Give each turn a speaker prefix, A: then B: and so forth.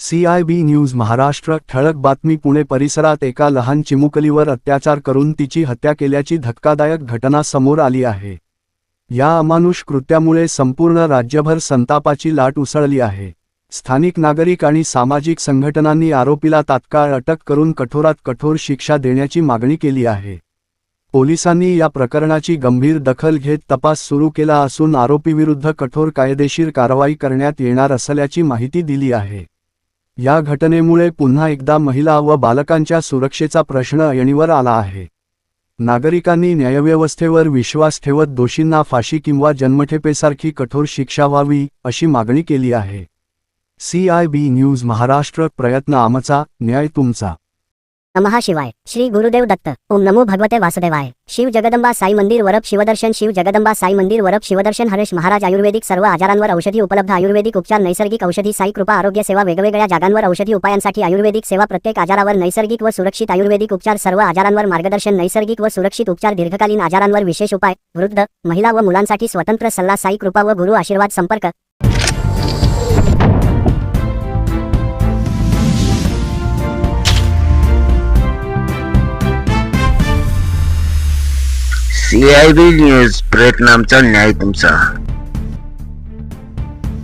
A: CIB news Maharashtra ठळक बातमी पुणे परिसरात एका लहान चिमुकलीवर अत्याचार करून तिची हत्या केल्याची धक्कादायक घटना समोर आली आहे। या अमानुष कृत्यामुळे संपूर्ण राज्यभर संतापाची लाट उसळली आहे। स्थानिक नागरिक आणि सामाजिक संघटनांनी आरोपीला तात्काळ अटक करून कठोरात कठोर शिक्षा देण्याची मागणी केली आहे। पोलिसांनी या प्रकरणाची गंभीर दखल घेत तपास सुरू केला असून आरोपीविरुद्ध कठोर कायदेशीर कारवाई करण्यात येणार असल्याची माहिती दिली आहे। या घटनेमुळे पुन्हा एकदा महिला व बालकांच्या सुरक्षेचा प्रश्न ऐरणीवर आला आहे। नागरिकांनी न्यायव्यवस्थेवर विश्वास ठेवत दोषींना फाशी किंवा जन्मठेपेसारखी कठोर शिक्षा व्हावी अशी मागणी केली आहे। CIB न्यूज महाराष्ट्र प्रयत्न आमचा न्याय तुमचा।
B: नमः शिवाय। श्री गुरुदेव दत्त। ओम नमो भगवते वासुदेवाय। शिव जगदंबा साई मंदिर वरप शिवदर्शन। शिव जगदंबा साई मंदिर वरप शिवदर्शन। हरेश महाराज आयुर्वेदिक सर्व आजारांवर औषधी उपलब्ध। आयुर्वेदिक उपचार नैसर्गिक औषधी साई कृपा आरोग्य सेवा वेगवेगळ्या जागांवर औषधी उपायांसाठी आयुर्वेदिक सेवा प्रत्येक आजारावर नैसर्गिक व सुरक्षित आयुर्वेदिक उपचार सर्व आजारांवर मार्गदर्शन नैसर्गिक व सुरक्षित उपचार दीर्घकालीन आजारांवर विशेष उपाय वृद्ध महिला व मुलांसाठी स्वतंत्र सल्ला साई कृपा व गुरु आशीर्वाद संपर्क
C: CIB न्यूज प्रयत्न आमचा न्याय तुमचा।